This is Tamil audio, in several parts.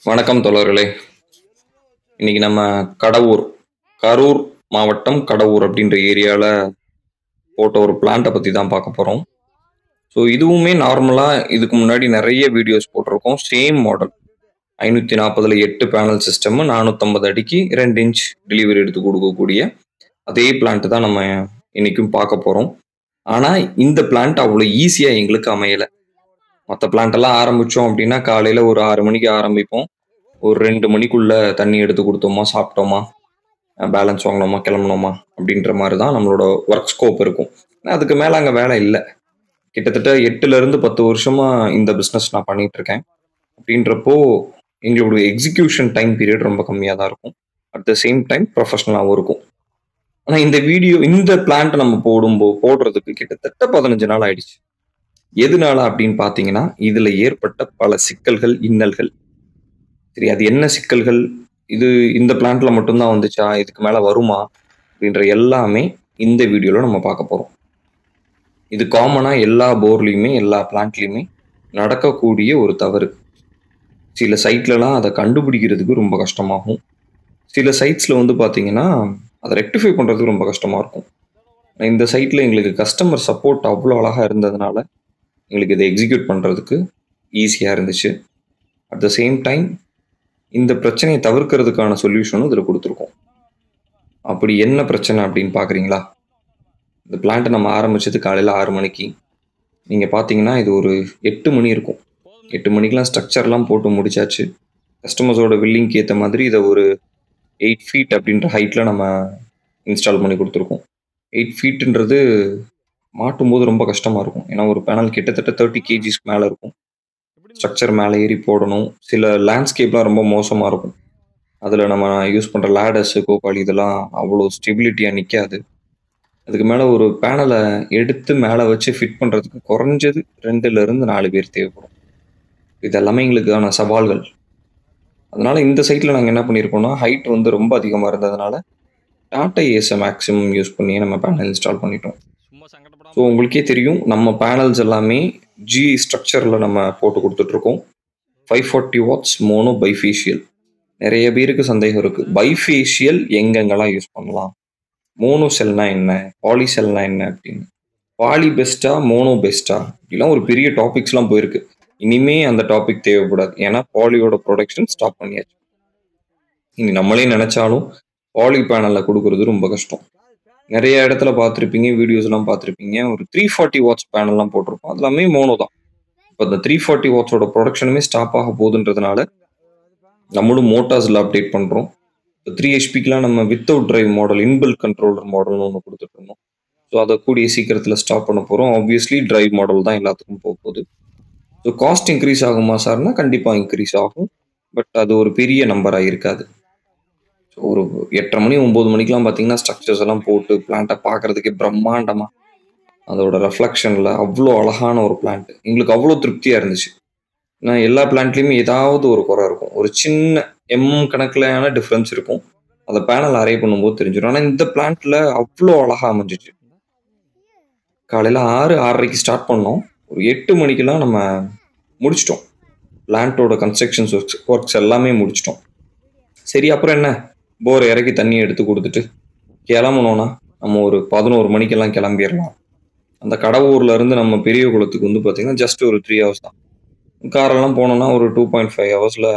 வணக்கம் தோழர்களே. இன்னைக்கு நம்ம கடவூர், கரூர் மாவட்டம் கடவூர் அப்படின்ற ஏரியால போட்ட ஒரு பிளான்ட்ட பத்தி தான் பார்க்க போறோம். ஸோ இதுவுமே நார்மலா இதுக்கு முன்னாடி நெறைய வீடியோஸ் போட்டிருக்கோம். சேம் மாடல் 540ல 8 பேனல் சிஸ்டம் 450 அடிக்கு 2 இன்ச் டெலிவரி எடுத்து குடுக்கக்கூடிய அதே பிளான்ட் தான் நம்ம இன்னைக்கும் பார்க்க போறோம். ஆனா இந்த பிளான்ட் அவ்வளோ ஈஸியா எங்களுக்கு அமையல. மத்த பிளான்ட் எல்லாம் ஆரம்பிச்சோம் அப்படின்னா, காலையில ஒரு 6 மணிக்கு ஆரம்பிப்போம். ஒரு 2 மணிக்குள்ள தண்ணி எடுத்து குடுத்தோமா, சாப்பிட்டோமா, பேலன்ஸ் வாங்குனோமா, கிளம்புனோமா அப்படின்ற மாரி தான் நம்மளோட வொர்க் ஸ்கோப் இருக்கும். அதுக்கு மேல அங்க வேலை இல்ல. கிட்டத்தட்ட 8ல இருந்து 10 வருஷமா இந்த பிசினஸ் நான் பண்ணிட்டு இருக்கேன். அப்படின்றப்போ எங்களுடைய எக்ஸிகியூஷன் டைம் பீரியட் ரொம்ப கம்மியா தான் இருக்கும். அட் த சேம் டைம் ப்ரொஃபஷனலாவும் இருக்கும். ஆனா இந்த பிளான்ட் நம்ம போடுறதுக்கு கிட்டத்தட்ட 15 நாள் ஆயிடுச்சு. எதுனால அப்படின்னு பார்த்தீங்கன்னா, இதுல ஏற்பட்ட பல சிக்கல்கள், இன்னல்கள். சரி, அது என்ன சிக்கல்கள்? இது இந்த பிளான்ட்ல மட்டும் தான் வந்துச்சா? இதுக்கு மேல வருமா? அப்படின்ற எல்லாமே இந்த வீடியோல நம்ம பார்க்க போறோம். இது காமனா எல்லா போர்லயுமே, எல்லா பிளான்ட்லயுமே நடக்கக்கூடிய ஒரு தவறு. சில சைட்லலாம் அத கண்டுபிடிக்கிறதுக்கு ரொம்ப கஷ்டமாகும். சில சைட்ஸ்ல வந்து பார்த்தீங்கன்னா, அத ரெக்டிஃபை பண்றதுக்கு ரொம்ப கஷ்டமா இருக்கும். இந்த சைட்ல எங்களுக்கு கஸ்டமர் சப்போர்ட் அவ்ளோ அழகா இருந்ததுனால, எங்களுக்கு இத எக்ஸிக்யூட் பண்றதுக்கு ஈஸியா இருந்துச்சு. அட் த சேம் டைம் இந்த பிரச்சனைய தவிர்க்கிறதுக்கான சொல்யூஷனும் இதுல குடுத்துருக்கோம். அப்படி என்ன பிரச்சனை அப்படின்னு பார்க்குறீங்களா? இந்த பிளான்ட்ட நம்ம ஆரம்பிச்சது காலையில 6 மணிக்கு. நீங்க பார்த்தீங்கன்னா, இது ஒரு 8 மணி இருக்கும். 8 மணிக்கெல்லாம் ஸ்ட்ரக்சர்லாம் போட்டு முடிச்சாச்சு. கஸ்டமர்ஸோட வில்லிங்க்கு ஏத்த மாதிரி இத ஒரு 8 ஃபீட் அப்படின்ற ஹைட்ல நம்ம இன்ஸ்டால் பண்ணி குடுத்துருக்கோம். 8 ஃபீட்ன்றது மாட்டும்போது ரொம்ப கஷ்டமா இருக்கும். ஏன்னா, ஒரு பேனல் கிட்டத்தட்ட 30 கேஜிஸ்க்கு மேல இருக்கும். ஸ்ட்ரக்சர் மேல ஏறி போடணும். சில லேண்ட்ஸ்கேப்லாம் ரொம்ப மோசமா இருக்கும். அதுல நம்ம யூஸ் பண்ற லேடர்ஸு, கோப்பாலி இதெல்லாம் அவ்வளோ ஸ்டெபிலிட்டியா நிக்காது. அதுக்கு மேல ஒரு பேனல எடுத்து மேல வச்சு ஃபிட் பண்றதுக்கு குறைஞ்சது 2லிருந்து 4 பேர் தேவைப்படும். இது எல்லாமே எங்களுக்கான சவால்கள். அதனால இந்த சைட்ல நாங்க என்ன பண்ணியிருக்கோம்னா, ஹைட் வந்து ரொம்ப அதிகமா இருந்ததுனால, டாட்டா ஏஸ மேக்ஸிமம் யூஸ் பண்ணி நம்ம பேனல் இன்ஸ்டால் பண்ணிட்டோம். ஸோ உங்களுக்கே தெரியும், நம்ம பேனல்ஸ் எல்லாமே ஜிஐ ஸ்ட்ரக்சர்ல நம்ம போட்டு குடுத்துட்டுருக்கோம். 540 வாட்ஸ் மோனோ பைஃபேஷியல். நெறைய பேருக்கு சந்தேகம் இருக்கு. பைஃபேஷியல் எங்கெங்கலாம் யூஸ் பண்ணலாம்? மோனோ செல்னா என்ன? பாலி செல்னா என்ன? அப்படின்னு. பாலி பெஸ்ட்டா? மோனோ பெஸ்ட்டா? இப்படிலாம் ஒரு பெரிய டாபிக்ஸ்லாம் போயிருக்கு. இனிமே அந்த டாபிக் தேவைப்படாது. ஏன்னா பாலியோட புரொடக்ஷன் ஸ்டாப் பண்ணியாச்சு. இனி நம்மளே நெனச்சாலும் பாலி பேனல்ல குடுக்குறது ரொம்ப கஷ்டம். நெறைய இடத்துல பார்த்திருப்பீங்க, வீடியோஸ்லாம் பார்த்திருப்பீங்க. ஒரு 340 வாட்ஸ் பேனல்லாம் போட்டிருப்போம். அது எல்லாமே மோனோ தான். இப்ப இந்த 340 வாட்ஸோட புரொடக்ஷனுமே ஸ்டாப் ஆக போதுன்றதுனால, நம்மளும் மோட்டார்ஸ்ல அப்டேட் பண்றோம். இப்ப 3 ஹெச்பிக்குலாம் நம்ம without drive model, inbuilt controller மாடல்னு ஒண்ணு குடுத்துட்டு இருந்தோம். ஸோ அத கூடிய சீக்கிரத்தில ஸ்டாப் பண்ண போறோம். ஆப்வியஸ்லி டிரைவ் மாடல் தான் எல்லாத்துக்கும் போப்போது. ஸோ காஸ்ட் இன்கிரீஸ் ஆகுமா சார்னா, கண்டிப்பா இன்கிரீஸ் ஆகும். பட் அது ஒரு பெரிய நம்பரா இருக்காது. ஒரு 8:30 மணி 9 மணிக்கெல்லாம் பார்த்தீங்கன்னா, ஸ்ட்ரக்சர்ஸ் எல்லாம் போட்டு பிளான்ட்ட பார்க்கறதுக்கே பிரம்மாண்டமா, அதோட ரிஃப்ளெக்ஷன்ல அவ்ளோ அழகான ஒரு பிளான்ட். எங்களுக்கு அவ்ளோ திருப்தியா இருந்துச்சு. ஏன்னா எல்லா பிளான்ட்லயுமே ஏதாவது ஒரு குறை இருக்கும். ஒரு சின்ன கணக்கிலான டிஃபரன்ஸ் இருக்கும். அத பேனல் அரே பண்ணும்போது தெரிஞ்சிரும். ஆனா இந்த பிளான்ட்ல அவ்ளோ அழகா அமைஞ்சுச்சு. காலையில 6, 6:30க்கு ஸ்டார்ட் பண்ணோம். ஒரு 8 மணிக்கெல்லாம் நம்ம முடிச்சுட்டோம். பிளான்ட்டோட கன்ஸ்ட்ரக்ஷன்ஸ் ஒர்க்ஸ் எல்லாமே முடிச்சுட்டோம். சரி, அப்புறம் என்ன? போர இறக்கி தண்ணீய எடுத்து குடுத்துட்டு கிளம்புனோம்னா, நம்ம ஒரு 11 மணிக்கெல்லாம் கிளம்பிறலாம். அந்த கடவூர்ல இருந்து நம்ம பெரியகுளத்துக்கு வந்து பார்த்தீங்கன்னா, ஜஸ்ட் ஒரு 3 ஹவர்ஸ் தான். கார்லலாம் போனோம்னா ஒரு 2.5 ஹவர்ஸ்ல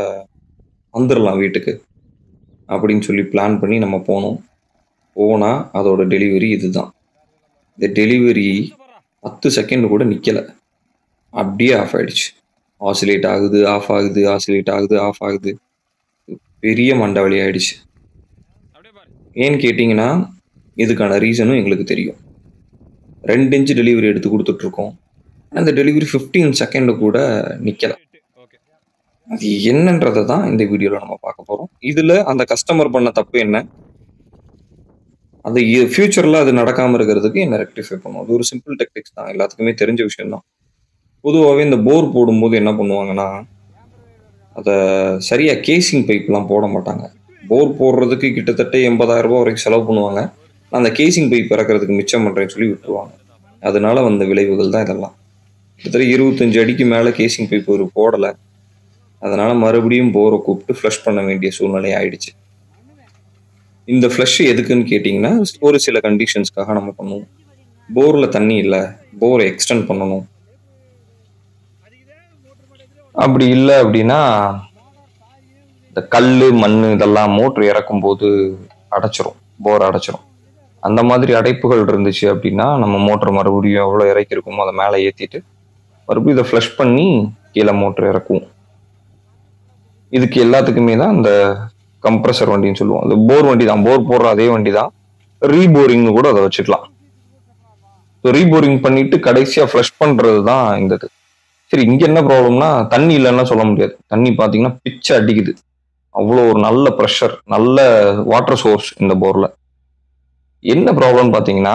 வந்துரலாம் வீட்டுக்கு. அப்படின்னு சொல்லி பிளான் பண்ணி நம்ம போனோம். போனா அதோட டெலிவரி இதுதான். இந்த டெலிவரி 10 செகண்ட் கூட நிக்கல. அப்படியே ஆஃப் ஆயிடுச்சு. ஆசிலேட் ஆகுது, ஆஃப் ஆகுது, ஆசிலேட் ஆகுது, ஆஃப் ஆகுது. பெரிய மண்டவலி ஆயிடுச்சு. ஏன்னு கேட்டீங்கன்னா, இதுக்கான ரீசனும் எங்களுக்கு தெரியும். 2 இன்ச் டெலிவரி எடுத்து குடுத்துட்டுருக்கோம். அந்த டெலிவரி 15 செகண்ட் கூட நிக்கல. அது என்னன்றத தான் இந்த வீடியோல நம்ம பார்க்க போறோம். இதுல அந்த கஸ்டமர் பண்ண தப்பு என்ன? அந்த ஃபியூச்சர்ல அது நடக்காம இருக்கிறதுக்கு என்ன ரெக்டிஃபை பண்ணணும்? அது ஒரு சிம்பிள் டெக்னிக்ஸ் தான். எல்லாத்துக்குமே தெரிஞ்ச விஷயம் தான். பொதுவாவே இந்த போர் போடும்போது என்ன பண்ணுவாங்கன்னா, அத சரியா கேசிங் பைப்லாம் போட மாட்டாங்க. போர் போடுறதுக்கு கிட்டத்தட்ட ரூ. 80,000 வரைக்கும் செலவு பண்ணுவாங்க. அந்த கேசிங் பைப் இறக்குறதுக்கு மிச்சம் பண்றேன்னு சொல்லி விட்டுருவாங்க. அதனால வந்த விளைவுகள் தான் இதெல்லாம். கிட்டத்தட்ட 25 அடிக்கு மேல கேசிங் பைப் இவரு போடல. அதனால மறுபடியும் போரை கூப்பிட்டு ஃப்ளஷ் பண்ண வேண்டிய சூழ்நிலை ஆயிடுச்சு. இந்த ஃப்ளஷ் எதுக்குன்னு கேட்டிங்கன்னா, ஒரு சில கண்டிஷன்ஸ்க்காக நம்ம பண்ணுவோம். போர்ல தண்ணி இல்ல, போரை எக்ஸ்டெண்ட் பண்ணணும். அப்படி இல்ல அப்படின்னா, இந்த கல்லு, மண்ணு இதெல்லாம் மோட்டர் இறக்கும்போது அடைச்சிரும், போர் அடைச்சிரும். அந்த மாதிரி அடைப்புகள் இருந்துச்சு அப்படின்னா, நம்ம மோட்டர் மறுபடியும் எவ்வளோ இறக்கியிருக்கோமோ அதை மேலே ஏற்றிட்டு மறுபடியும் இதை ஃப்ளஷ் பண்ணி கீழே மோட்டர் இறக்குவோம். இதுக்கு எல்லாத்துக்குமே தான் இந்த கம்ப்ரஸர் வண்டின்னு சொல்லுவோம். அது போர் வண்டி தான், போர் போடுற அதே வண்டி தான். ரீபோரிங்னு கூட அதை வச்சுக்கலாம். ரீபோரிங் பண்ணிட்டு கடைசியா ஃப்ளஷ் பண்றது தான் இந்த இது. சரி, இங்க என்ன ப்ராப்ளம்னா, தண்ணி இல்லைன்னா சொல்ல முடியாது. தண்ணி பாத்தீங்கன்னா பிச்சை அடிக்குது. அவ்வளோ ஒரு நல்ல ப்ரெஷர், நல்ல வாட்டர் சோர்ஸ் இந்த போர்ல. என்ன ப்ராப்ளம் பாத்தீங்கன்னா,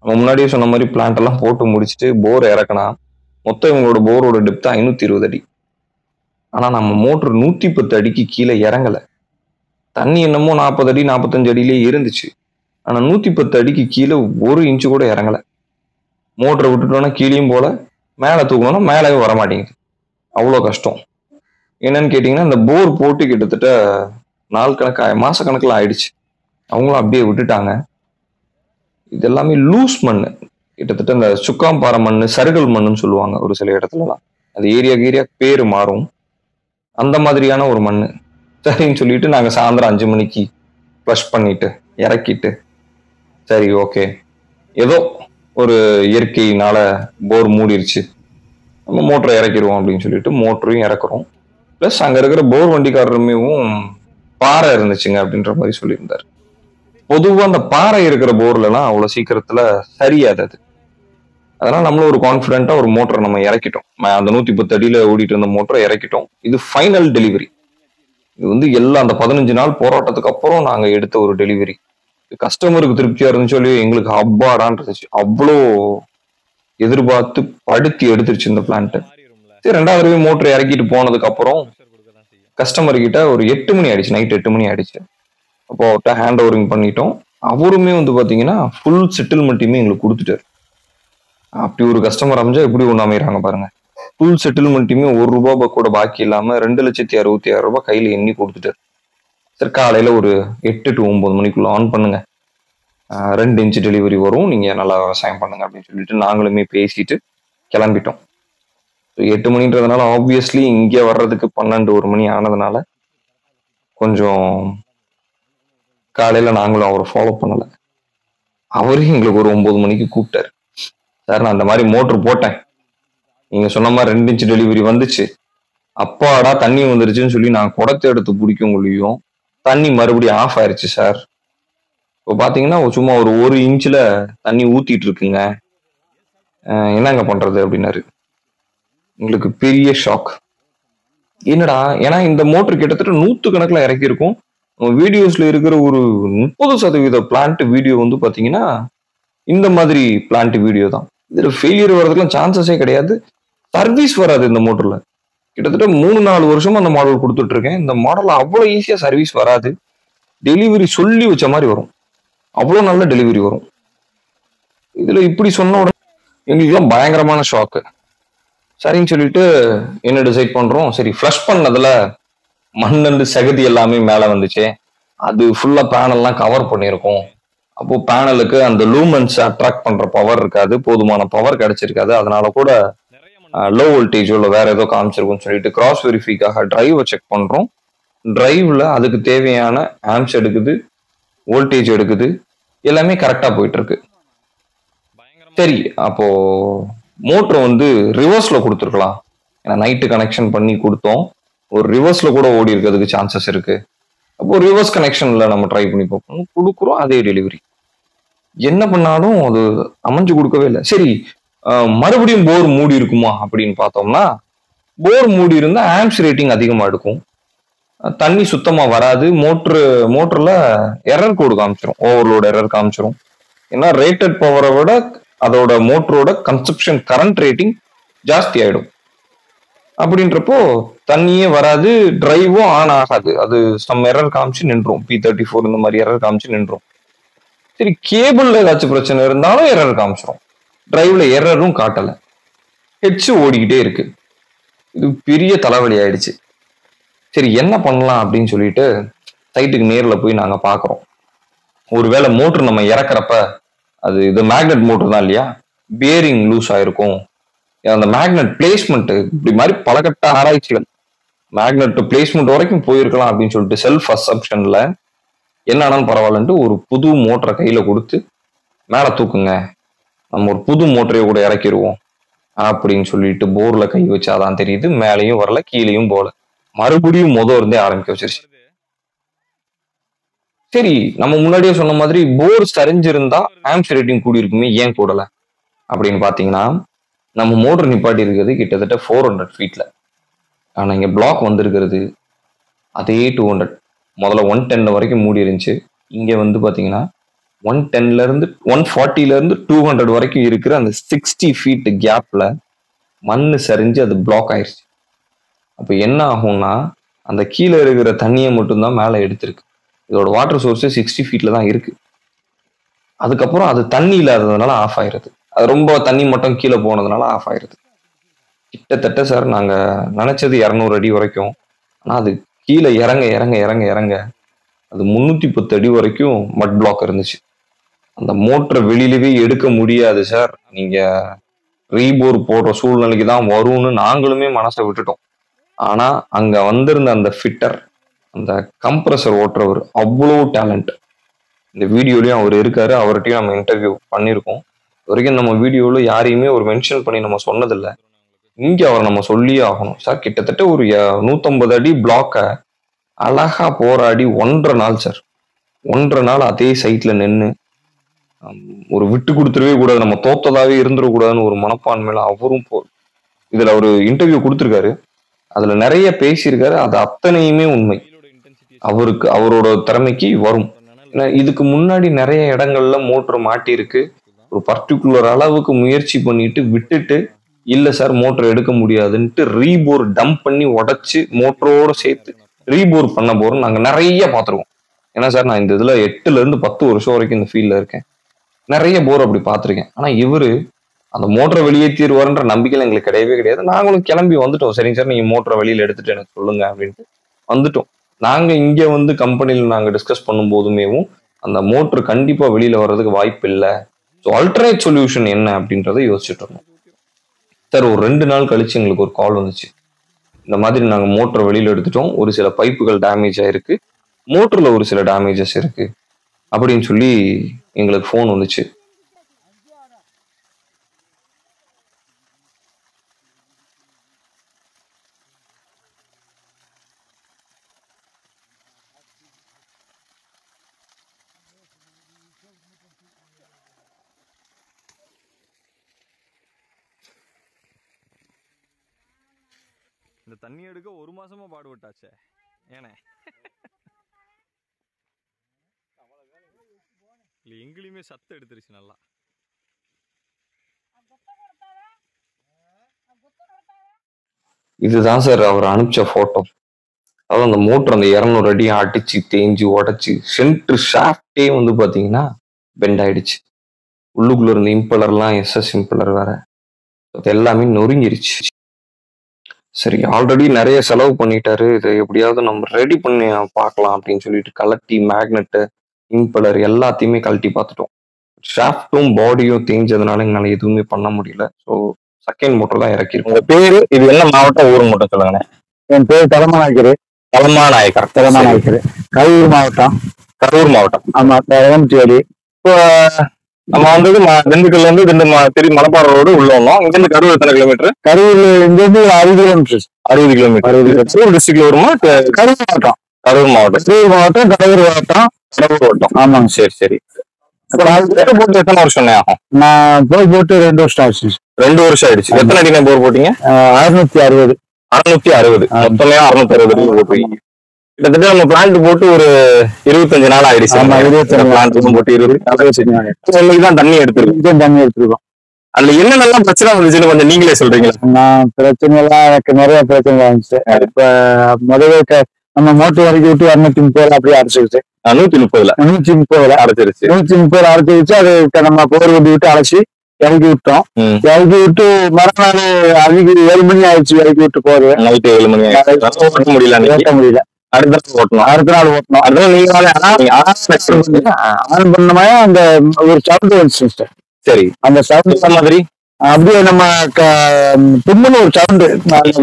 நம்ம முன்னாடியே சொன்ன மாதிரி பிளான்ட் எல்லாம் போட்டு முடிச்சுட்டு போர் இறக்கினா மொத்தம் இவங்களோட போரோட டெப்த் 520 அடி. ஆனா நம்ம மோட்டர் 110 அடிக்கு கீழே இறங்கல. தண்ணி என்னமோ 40 அடி 45 அடியிலேயே இருந்துச்சு. ஆனா 110 அடிக்கு கீழே 1 இன்ச்சு கூட இறங்கல. மோட்டரை விட்டுட்டோம்னா கீழேயும் போல, மேலே தூக்கணும்னா மேலே வர மாட்டேங்குது. அவ்வளோ கஷ்டம். என்னன்னு கேட்டீங்கன்னா, இந்த போர் போட்டு கிட்டத்தட்ட நாள் கணக்கு மாச கணக்கில் ஆயிடுச்சு. அவங்களும் அப்படியே விட்டுட்டாங்க. இது எல்லாமே லூஸ் மண். கிட்டத்தட்ட இந்த சுக்காம்பாறை மண், சருகல் மண்ணுன்னு சொல்லுவாங்க ஒரு சில இடத்துலலாம். அது ஏரியா பேரு மாறும். அந்த மாதிரியான ஒரு மண். சரின்னு சொல்லிட்டு நாங்கள் சாயந்தரம் 5 மணிக்கு ஃப்ளஷ் பண்ணிட்டு இறக்கிட்டு, சரி ஓகே ஏதோ ஒரு இயற்கையினால போர் மூடிருச்சு, நம்ம மோட்டரை இறக்கிடுவோம் அப்படின்னு சொல்லிட்டு மோட்டரையும் இறக்குறோம். பிளஸ் அங்க இருக்கிற போர் வண்டிக்காரருமேவும் பாறை இருந்துச்சுங்க அப்படின்ற மாதிரி சொல்லியிருந்தாரு. பொதுவா அந்த பாறை இருக்கிற போர்லாம் அவ்வளவு சீக்கிரத்துல சரியாது அது. அதனால நம்மளும் ஒரு கான்பிடென்ட்டா ஒரு மோட்டரை நம்ம இறக்கிட்டோம். அந்த 110 அடியில ஓடிட்டு இருந்த மோட்டரை இறக்கிட்டோம். இது ஃபைனல் டெலிவரி. இது வந்து எல்லா அந்த 15 நாள் போராட்டத்துக்கு அப்புறம் நாங்க எடுத்த ஒரு டெலிவரி. கஸ்டமருக்கு திருப்தியா இருந்துச்சு சொல்லி எங்களுக்கு அப்பாடான் இருந்துச்சு. அவ்வளோ எதிர்பார்த்து படுத்தி எடுத்துருச்சு இந்த பிளான்ட். சரி, 2வது தடவை மோட்டர் இறக்கிட்டு போனதுக்கு அப்புறம் கஸ்டமர் கிட்ட ஒரு 8 மணி ஆயிடுச்சு, நைட் 8 மணி ஆயிடுச்சு. அப்போ அவர்கிட்ட ஹேண்ட் ஓவரிங் பண்ணிட்டோம். அவருமே வந்து பாத்தீங்கன்னா ஃபுல் செட்டில்மெண்ட்டையுமே எங்களுக்கு கொடுத்துட்டாரு. அப்படி ஒரு கஸ்டமர் அமைஞ்சா எப்படி ஒண்ணு அமைறாங்க பாருங்க. ஃபுல் செட்டில்மெண்ட்டையுமே ₹1 கூட பாக்கி இல்லாம 2,66,000 கையில எண்ணி கொடுத்துட்டாரு. சரி, காலையில ஒரு 8 to 9 மணிக்குள்ள ஆன் பண்ணுங்க, 2 இன்ச் டெலிவரி வரும், நீங்க நல்லா விவசாயம் பண்ணுங்க அப்படின்னு சொல்லிட்டு நாங்களுமே பேசிட்டு கிளம்பிட்டோம். 8 மணின்றதுனால ஆப்வியஸ்லி இங்க வர்றதுக்கு 12 1 மணி ஆனதுனால கொஞ்சம் காலையில நாங்களும் அவரை ஃபாலோ பண்ணல. அவரே எங்களுக்கு ஒரு 9 மணிக்கு கூப்பிட்டாரு. சார், நான் அந்த மாதிரி மோட்டர் போட்டேன், நீங்க சொன்ன மாதிரி 2 இன்ச் டெலிவரி வந்துச்சு, அப்பாடா தண்ணி வந்துருச்சுன்னு சொல்லி நான் குடத்தை எடுத்து பிடிக்கவங்களையும் தண்ணி மறுபடியும் ஆஃப் ஆயிருச்சு சார். இப்போ பாத்தீங்கன்னா சும்மா ஒரு 1 இன்ச்ல தண்ணி ஊத்திட்டு இருக்குங்க, என்னங்க பண்றது அப்படின்னாரு. உங்களுக்கு பெரிய ஷாக். என்னடா, ஏன்னா இந்த மோட்டர் கிட்டத்தட்ட 100 கணக்குல இறக்கியிருக்கும். வீடியோஸ்ல இருக்கிற ஒரு 30% பிளான்ட் வீடியோ வந்து பாத்தீங்கன்னா இந்த மாதிரி பிளான்ட் வீடியோ தான். இதுல ஃபெயிலியர் வர்றதுக்குலாம் சான்சஸே கிடையாது. சர்வீஸ் வராது இந்த மோட்டர்ல. கிட்டத்தட்ட 3-4 வருஷமா அந்த மாடல் கொடுத்துட்டு இருக்கேன். இந்த மாடல் அவ்வளவு ஈஸியா சர்வீஸ் வராது. டெலிவரி சொல்லி வச்ச மாதிரி வரும். அவ்வளவு நல்ல டெலிவரி வரும். இதுல இப்படி சொன்ன உடனே எங்களுக்கு பயங்கரமான ஷாக்கு. சரின்னு சொல்லிட்டு என்ன டிசைட் பண்றோம், சரி ஃப்ளஷ் பண்ணதுல மண்ணு சகதி எல்லாமே மேல வந்துச்சு, அது ஃபுல்லா பேனல்லாம் கவர் பண்ணியிருக்கும். அப்போ பேனலுக்கு அந்த லூமன்ஸ் அட்ராக்ட் பண்ற பவர் இருக்காது, போதுமான பவர் கிடைச்சிருக்காது. அதனால கூட லோ வோல்டேஜோ இல்லை வேற ஏதோ காமிச்சிருக்கும்னு சொல்லிட்டு கிராஸ் வெரிஃபைக்காக டிரைவை செக் பண்றோம். டிரைவ்ல அதுக்கு தேவையான ஆம்ஸ் எடுக்குது, வோல்டேஜ் எடுக்குது, எல்லாமே கரெக்டா போயிட்டு இருக்கு. சரி, அப்போ மோட்டர் வந்து ரிவர்ஸ்ல கொடுத்துருக்கலாம். ஏன்னா நைட்டு கனெக்ஷன் பண்ணி கொடுத்தோம், ஒரு ரிவர்ஸ்ல கூட ஓடி இருக்கிறதுக்கு சான்சஸ் இருக்கு. அப்போ ரிவர்ஸ் கனெக்ஷன்ல நம்ம ட்ரை பண்ணி பார்ப்போம். கொடுக்குறோம், அதே டெலிவரி. என்ன பண்ணாலும் அது அமைஞ்சு கொடுக்கவே இல்லை. சரி, மறுபடியும் போர் மூடி இருக்குமா அப்படின்னு பார்த்தோம்னா, போர் மூடி இருந்தா ஆம்ஸ் ரேட்டிங் அதிகமா எடுக்கும், தண்ணி சுத்தமா வராது, மோட்டர்ல எரர் கோடு காமிச்சிரும், ஓவர்லோட் எரர் காமிச்சிரும். ஏன்னா ரேட்டட் பவரை விட அதோட மோட்டரோட கன்சப்ஷன் கரண்ட் ரேட்டிங் ஜாஸ்தி ஆயிடும். அப்படின்றப்போ தண்ணியே வராது, டிரைவும் ஆன் ஆகாது, அது சம் எரர் காமிச்சு நின்றும், P34 இந்த மாதிரி எரர் காமிச்சு நின்றும். சரி, கேபிள்ல ஏதாச்சும் பிரச்சனை இருந்தாலும் எரர் காமிச்சிரும், டிரைவ்ல எரரும் காட்டல, ஹெட்ஸ் ஓடிக்கிட்டே இருக்கு. இது பெரிய தலைவலி ஆயிடுச்சு. சரி என்ன பண்ணலாம் அப்படின்னு சொல்லிட்டு சைட்டுக்கு நேர்ல போய் நாங்க பாக்குறோம். ஒருவேளை மோட்டர் நம்ம இறக்குறப்ப அது இது மேக்னெட் மோட்டர் தான் இல்லையா, பேரிங் லூஸ் ஆயிருக்கும், அந்த மேக்னெட் பிளேஸ்மெண்ட் இப்படி மாதிரி பலகட்ட ஆராய்ச்சிகள், மேக்னெட் பிளேஸ்மெண்ட் வரைக்கும் போயிருக்கலாம் அப்படின்னு சொல்லிட்டு செல்ஃப் அசப்ஷன்ல என்ன ஆனாலும் பரவாயில்லன்ட்டு ஒரு புது மோட்டரை கையில கொடுத்து மேல தூக்குங்க, நம்ம ஒரு புது மோட்டரையை கூட இறக்கிடுவோம் அப்படின்னு சொல்லிட்டு போர்ல கை வச்சாதான் தெரியுது மேலையும் வரல கீழேயும் போல, மறுபடியும் இருந்தே ஆரம்பிக்க வச்சிருச்சு. சரி நம்ம முன்னாடியே சொன்ன மாதிரி போர் சரிஞ்சிருந்தா ஆம்ஸ் ரேட்டிங் கூடி இருக்குமே, ஏன் கூடல அப்படின்னு பாத்தீங்கன்னா, நம்ம மோட்டர் நிப்பாட்டி இருக்கிறது கிட்டத்தட்ட 400 ஃபீட்ல, ஆனா இங்க பிளாக் வந்திருக்கிறது அதே 200. முதல்ல 110 வரைக்கும் மூடி இருந்துச்சு, இங்க வந்து பாத்தீங்கன்னா 110ல இருந்து 140ல இருந்து 200 வரைக்கும் இருக்கிற அந்த 60 ஃபீட் கேப்ல மண்ணு சரிஞ்சு அது பிளாக் ஆயிடுச்சு. அப்ப என்ன ஆகும்னா, அந்த கீழே இருக்கிற தண்ணியை மட்டும்தான் மேல எடுத்திருக்கு. இதோட வாட்டர் சோர்ஸ் 60 ஃபீட்ல தான் இருக்கு. அதுக்கப்புறம் அது தண்ணி இல்லாததுனால ஆஃப் ஆயிருது, அது ரொம்ப தண்ணி மட்டும் கீழே போனதுனால ஆஃப் ஆயிருது. கிட்டத்தட்ட சார் நாங்க நினைச்சது 200 அடி வரைக்கும், ஆனா அது கீழே இறங்க இறங்க இறங்க இறங்க அது 310 அடி வரைக்கும் மட் பிளாக் இருந்துச்சு. அந்த மோட்டரை வெளியிலவே எடுக்க முடியாது சார், நீங்க ரீபோர் போடுற சூழ்நிலைக்கு தான் வரும்னு நாங்களுமே மனசை விட்டுட்டோம். ஆனா அங்க வந்திருந்த அந்த ஃபிட்டர், அந்த கம்ப்ரஸர் ஓட்டுறவர் அவ்வளோ டேலண்ட். இந்த வீடியோலயும் அவர் இருக்காரு, அவர்கிட்டயும் நம்ம இன்டர்வியூ பண்ணியிருக்கோம். வரைக்கும் நம்ம வீடியோல யாரையுமே ஒரு மென்ஷன் பண்ணி நம்ம சொன்னதில்லை, இங்க அவர் நம்ம சொல்லியே ஆகணும். சார் கிட்டத்தட்ட ஒரு 150 அடி பிளாக்க அழகா போராடி 1.5 நாள் சார், 1.5 நாள் அதே சைட்ல நின்று ஒரு விட்டு கொடுத்துடவே கூடாது, நம்ம தோத்ததாவே இருந்துடக்கூடாதுன்னு ஒரு மனப்பான்மையில அவரும் இதுல ஒரு இன்டர்வியூ கொடுத்துருக்காரு, அதுல நிறைய பேசியிருக்காரு, அது அத்தனையுமே உண்மை. அவருக்கு அவரோட திறமைக்கு வரும். இதுக்கு முன்னாடி நிறைய இடங்கள்ல மோட்டர் மாட்டி இருக்கு, ஒரு பர்டிகுலர் அளவுக்கு முயற்சி பண்ணிட்டு விட்டுட்டு இல்ல சார் மோட்டர் எடுக்க முடியாதுன்ட்டு ரீபோர் டம்ப் பண்ணி உடைச்சு மோட்டரோட சேர்த்து ரீபோர் பண்ண போறோம் நாங்க நிறைய பார்த்துருக்கோம். ஏன்னா சார் நான் இந்த இதுல 8ல இருந்து 10 வருஷம் வரைக்கும் இந்த ஃபீல்ட்ல இருக்கேன், நிறைய போர் அப்படி பார்த்துருக்கேன். ஆனா இவரு அந்த மோட்டரை வெளியேற்றிடுவாருன்ற நம்பிக்கையில எங்களுக்கு கிடையவே கிடையாது. நாங்களும் கிளம்பி வந்துட்டோம், சரிங்க சார் நீங்க மோட்டரை வெளியில எடுத்துட்டு எனக்கு சொல்லுங்க அப்படின்ட்டு வந்துட்டோம். நாங்க இங்க வந்து கம்பெனியில நாங்க டிஸ்கஸ் பண்ணும் போதுமேவும் அந்த மோட்டர் கண்டிப்பா வெளியில வர்றதுக்கு வாய்ப்பு இல்லை, ஸோ ஆல்டர்னேட் சொல்யூஷன் என்ன அப்படின்றத யோசிச்சுட்டு இருந்தோம். சார் ஒரு 2 நாள் கழிச்சு எங்களுக்கு ஒரு கால் வந்துச்சு, இந்த மாதிரி நாங்க மோட்டர் வெளியில எடுத்துட்டோம், ஒரு சில பைப்புகள் டேமேஜ் ஆயிருக்கு, மோட்டர்ல ஒரு சில டேமேஜஸ் இருக்கு அப்படின்னு சொல்லி எங்களுக்கு ஃபோன் வந்துச்சு. இந்த தண்ணி எடுக்க 1 மாசமா பாடுபட்டாச்சே ஏனே. இல்ல எங்களையுமே சத்து எடுத்துருச்சு நல்லா. இதுதான் சார் அவர் அனுப்பிச்ச போட்டோ. அதாவது அந்த மோட்டர் அந்த 200 அடி அடிச்சு தேஞ்சு உடைச்சு சென்டர் ஷாஃப்டே வந்து பாத்தீங்கன்னா பெண்ட் ஆயிடுச்சு. உள்ளுக்குள்ள இருந்த இம்பலர்லாம் எஸ்எஸ் இம்பலர் வேற, அது எல்லாமே நொறுங்கிருச்சு. சரி ஆல்ரெடி நிறைய செலவு பண்ணிட்டாரு, இதை எப்படியாவது நம்ம ரெடி பண்ணி பார்க்கலாம் அப்படின்னு சொல்லிட்டு கலட்டி மேக்னெட்டு இம்பலர் எல்லாத்தையுமே கழட்டி பார்த்துட்டோம். ஷாஃப்டும் பாடியும் தேஞ்சதுனால எங்களால் எதுவுமே பண்ண முடியல. ஸோ செகண்ட் மோட்டர் தான் இறக்கிருக்கோம். உங்க பேரு, இது என்ன மாவட்டம் ஊர் மட்டும் சொல்லுங்கண்ணே. என் பேர் தலமாநாயக்கர். தலமாநாயக்கர். கரூர் மாவட்டம். கரூர் மாவட்டம். ஆமா, ஓமச்சேரி. இப்போ நம்ம வந்தது திண்டுக்கல்ல இருந்து திரும்பி மணப்பாறை ரோடு உள்ள வந்தோம். இங்க இருந்து கரூர் எத்தனை கிலோமீட்டர்? கரூர்ல இருந்து 60 கிலோமீட்டர். 60 கிலோமீட்டர். கரூர் டிஸ்ட்ரிக்ட்ல வருமா? கரூர் மாவட்டம். கரூர் மாவட்டம். கரூர் மாவட்டம், கடலூர் மாவட்டம். கடலூர் வட்டம். ஆமாங்க. சரி சரி. போட்டு எத்தனை வருஷம் ஆகும்? நான் போர் போட்டு 2 வருஷம் ஆச்சு. 2 வருஷம் ஆயிடுச்சு. எத்தனை அடி போர் போட்டீங்க? 660. 660. மொத்தமே 660 போட்டுருக்கீங்க. கிட்டத்தட்ட நம்ம பிளான்ட் போட்டு ஒரு 25 நாள் ஆயிடுச்சு. பிளான்ட் போட்டு 25 நாள் தான் தண்ணி எடுத்துருக்கோம். அதுல என்னென்னலாம் பிரச்சனை வந்துச்சுன்னு கொஞ்சம் நீங்களே சொல்றீங்களா? நான் பிரச்சனை எல்லாம் எனக்கு நிறைய பிரச்சனை வந்துச்சு. இப்ப முதல்ல நம்ம மோட்டர் வரைக்கும் விட்டு 230 அப்படியே அரைச்சிருச்சு. 130ல 130 அரைச்சிருச்சு. 130 அரைச்சிருச்சு. அது நம்ம போர் விட்டு அரைச்சி இறக்கி விட்டோம். இறக்கி விட்டு மறுநாள் அதுக்கு 7 மணி ஆயிடுச்சு இறக்கி விட்டு போறது. நைட்டு 7 மணி ஓட்ட முடியல. அடுத்த நாள் ஓட்டணும். ஆன் பண்ண அந்த ஒரு சவுண்ட் வந்துச்சு. சரி, அந்த சவுண்ட் மாதிரி அப்படியே நம்ம தும்முன்னு ஒரு சவுண்டு,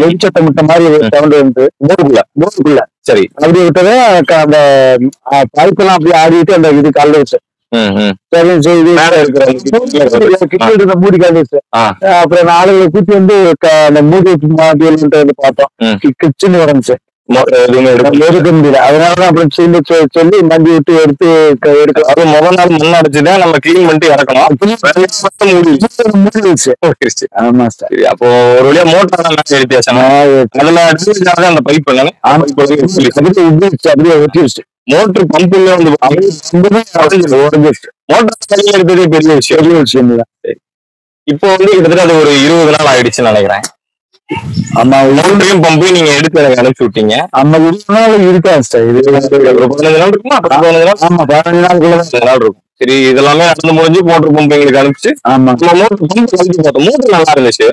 வெளிச்சத்தை விட்ட மாதிரி ஒரு சவுண்டு வந்து போருக்குள்ள சரி அப்படியே விட்டதே அந்த பைப்பெல்லாம் அப்படியே ஆடிட்டு அந்த இது காலைல வச்சு மூடி காலிச்சு. அப்புறம் ஆளுகளை கூட்டி வந்து அந்த மூடி வந்து பார்த்தோம். கிச்சன் உடஞ்சி எடுக்க முடியல. அதனாலதான் அப்புறம் சொல்லி நம்பி விட்டு எடுத்து எடுக்கலாம். முதல் நாள் மண் அடிச்சுதான் நம்ம கிளீன் பண்ணிட்டு இறக்கணும். மூடிடுச்சு. ஆமா சார். அப்போ ஒரு வழியா மோட்டார் வித்தியாசம் அதுல அந்த பைப் அப்படியே ஒட்டிடுச்சு. மோட்டர் பம்புல வந்து மோட்டார் எடுத்ததே பெரிய விஷயம். இப்போ வந்து கிட்டத்தட்ட அது ஒரு 20 நாள் ஆயிடுச்சுன்னு நினைக்கிறேன். ஆமா, மோட்டரையும் பம்பையும் நீங்க எடுத்து எனக்கு அனுப்பிச்சு விட்டீங்க. நம்ம 20 நாள் இருக்காது சார். இது 15 நாள் இருக்குமா? 15 நாள். ஆமா, 15 நாள் இருக்கும். சரி, இதெல்லாமே நடந்து முடிஞ்சு மோட்டர் பம்பு எங்களுக்கு அனுப்பிச்சு. ஆமா, மோட்டர் பம்பு கழட்டி பார்த்தோம். மோட்டர் நல்லா இருந்துச்சு.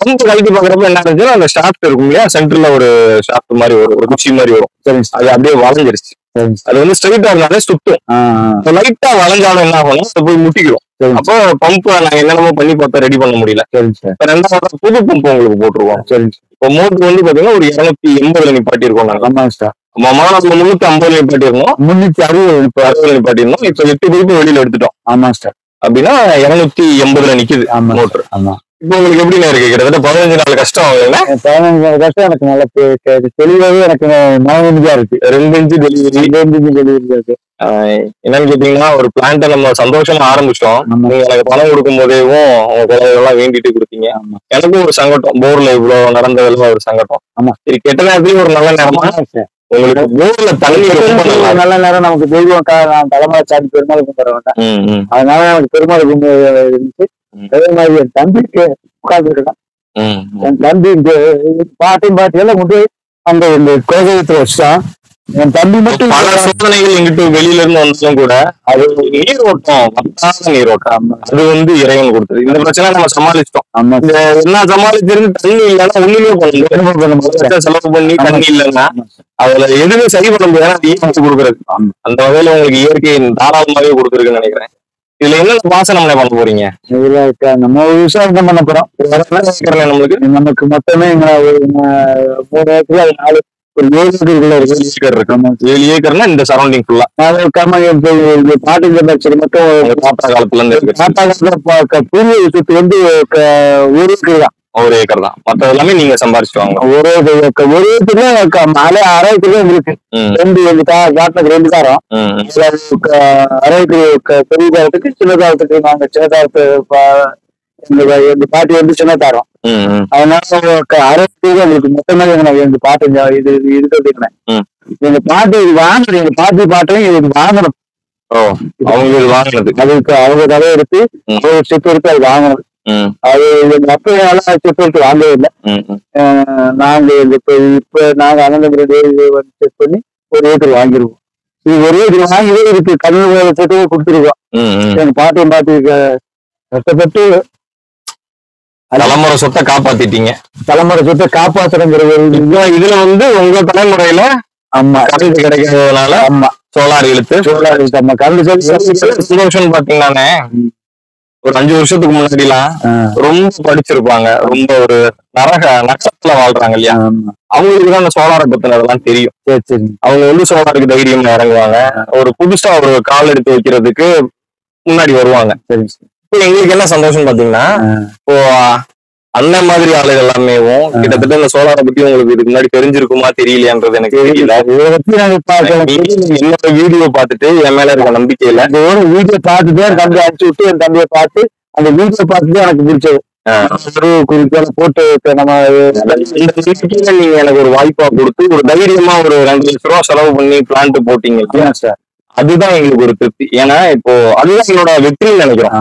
பம்பு கழட்டி பாக்குறப்ப என்ன இருந்துச்சு, அந்த ஷாஃப்ட் இருக்கும் இல்லையா, சென்டர்ல ஒரு ஷாஃப்ட் மாதிரி ஒரு குச்சி மாதிரி வரும். அது அப்படியே வளைஞ்சிருச்சு. அது வந்து ஸ்ட்ரைட்டா இருந்தாலே சுத்தும். லைட்டா வளைஞ்சாலும் என்ன ஆகும், அதை போய் முட்டிக்கிறோம். அப்போ பம்ப் நாங்க என்னென்னமோ பண்ணி பார்த்தா ரெடி பண்ண முடியல. ரெண்டாவது புது பம்ப் உங்களுக்கு போட்டுருவோம். இப்போ மோட்டர் வந்து பாத்தீங்கன்னா ஒரு 280 நிப்பாட்டிருக்கோம் நாங்க. 350 நிப்பாட்டிருந்தோம். 360 நிப்பாட்டிருந்தோம். இப்ப 8 பைப்பு வெளியில எடுத்துட்டோம். ஆமா சார். அப்படின்னா 280 நிக்குது மோட்டர். ஆமா. இப்போ உங்களுக்கு எப்படி இருக்கு? கிட்டத்தட்ட 15 நாள் கஷ்டம். 15 நாள் கஷ்டம் எனக்கு நல்லா தெளிவாவே எனக்கு மனநிலையா இருக்கு. 2 இன்ச்சு டெலிவரி இருக்கு. என்னன்னு கேட்டீங்கன்னா, ஒரு பிளான்ட்டை நம்ம சந்தோஷமா ஆரம்பிச்சோம். நீங்க எனக்கு பணம் கொடுக்கும் போதேவும் உங்க குழந்தைகள்லாம் வேண்டிட்டு கொடுத்தீங்க. எனக்கும் ஒரு சங்கடம், போர்ல இவ்வளவு நடந்ததுல ஒரு சங்கடம். ஆமா, சரி, கெட்ட நேரத்துலயும் ஒரு நல்ல நேரமா உங்களுக்கு போர்ல தண்ணி ரொம்ப நல்ல நேரம். நமக்கு தெய்வம் நான் தலைமுறை சாதி பெருமாள் கும்பிட வேண்டாம். அதனால எனக்கு பெருமாள் கும்பிட இருந்துச்சு. அதே மாதிரி என் தம்பிக்கு உட்கார்ந்து இருக்கான். என் தம்பி பாட்டியும் எல்லாம் கொண்டு அந்த கோபுரத்துல வச்சுட்டான். என் தம்பி மட்டும் பல சோதனைகள் எங்கிட்ட வெளியில இருந்து வந்தாலும் கூட அது நீரோட்டம், வட்டாத நீரோட்டம், அது வந்து இறைவன் கொடுத்தது. இந்த பிரச்சனை நம்ம சமாளிச்சிட்டோம். என்ன சமாளிச்சிருந்து தண்ணி இல்லைன்னா ஒண்ணுமே செலவு பண்ணி தண்ணி இல்லைன்னா அதுல எதுவுமே சரி பண்ண முடியாது. அது இயற்கை கொடுக்குறது. அந்த வகையில உங்களுக்கு இயற்கையின் தாராளமாவே கொடுத்துருக்குன்னு நினைக்கிறேன். இதுல என்ன பாசனம் பண்ண போறீங்க? நம்ம விவசாயம் பண்ண போறோம். நம்மளுக்கு நமக்கு மொத்தமே 3 ஏக்கர், அது 4 ஒரு 7 ஏக்கர் இருக்கு. 7 ஏக்கர்னா இந்த சரௌண்டிங் ஃபுல்லா பாட்டு மட்டும் தாத்தா காலத்துல இருந்து தாத்தா காலத்துல பூர்வீக சொத்து வந்து 1 ஏக்கர் தான். 1 ஏக்கர் தான். மற்ற எல்லாமே நீங்க சம்பாரிச்சுட்டு வாங்க. ஒரு ஏக்கர்ல மழை 1/2 ஏக்கர் இருக்கு. 2 காட்டுக்கு 2 காரம். 1/2 ஏக்கர் பெரிய காலத்துக்கு சின்ன காலத்துக்கு நாங்க சின்ன காலத்து எங்க பாட்டி வந்து சின்ன தாரம். அதனால 1/2 ஏக்கர் உங்களுக்கு மொத்தமாக எங்க பாட்டு இது இருக்கிறேன். எங்க பாட்டு வாங்கணும். எங்க பாட்டையும் இது வாங்கணும். அவங்க வாங்கினது அதுக்கு அவங்க தலையை எடுத்து ஸ்டெப் எடுத்து அது வாங்கணும். அது எங்க அப்பையால ஸ்டெப் எடுத்து வாங்கவே இல்லை. நாங்க இப்ப நாங்க அனந்தபுரம் செக் பண்ணி 1 ஏக்கர் வாங்கிருவோம். இது 1 ஏக்கர் வாங்கி இதுக்கு கண்ணு போட்டு கொடுத்துருக்கோம். எங்க பாட்டையும் பாட்டு கஷ்டப்பட்டு தலைமுறை சொத்தை காப்பாத்திட்டீங்க. தலைமுறை சொத்தை காப்பாத்துறங்கிற இதுல வந்து உங்க தலைமுறையில ஆமா கரண்ட் கிடைக்கிறதுனால ஆமா சோலார் இழுத்து நம்ம கரண்ட் சந்தோஷம் பாத்தீங்கன்னானே. ஒரு 5 வருஷத்துக்கு முன்னாடி எல்லாம் ரொம்ப படிச்சிருப்பாங்க, ரொம்ப ஒரு நரகத்துல வாழ்றாங்க இல்லையா, அவங்களுக்குதான் அந்த சோலாரை பத்தினதெல்லாம் தெரியும். அவங்க வந்து சோலாருக்கு தைரியமா இறங்குவாங்க. ஒரு புதுசா ஒரு கால் எடுத்து வைக்கிறதுக்கு முன்னாடி வருவாங்க. இப்போ எங்களுக்கு என்ன சந்தோஷம் பாத்தீங்கன்னா, இப்போ அந்த மாதிரி ஆளுகள் எல்லாமே கிட்டத்தட்ட இந்த சோலாரை பத்தி உங்களுக்கு இதுக்கு முன்னாடி தெரிஞ்சிருக்குமா தெரியலையான்றது எனக்கு தெரியல. என்னோட வீடியோ பார்த்துட்டு என் மேல இருக்க நம்பிக்கையில வீடியோ பார்த்துட்டு என் தம்பி அனுப்பிச்சு விட்டு என் தம்பியை பார்த்து அந்த வீடியோ பார்த்துட்டு எனக்கு பிடிச்சது. குறிப்பான போட்டு நம்ம நீங்க எனக்கு ஒரு வாய்ப்பா கொடுத்து ஒரு தைரியமா ஒரு 2 லட்ச ரூபா செலவு பண்ணி பிளான்ட் போட்டீங்க சார். அதுதான் எங்களுக்கு ஒரு திருப்தி. ஏன்னா இப்போ அதுதான் எங்களோட வெற்றின்னு நினைக்கிறோம்.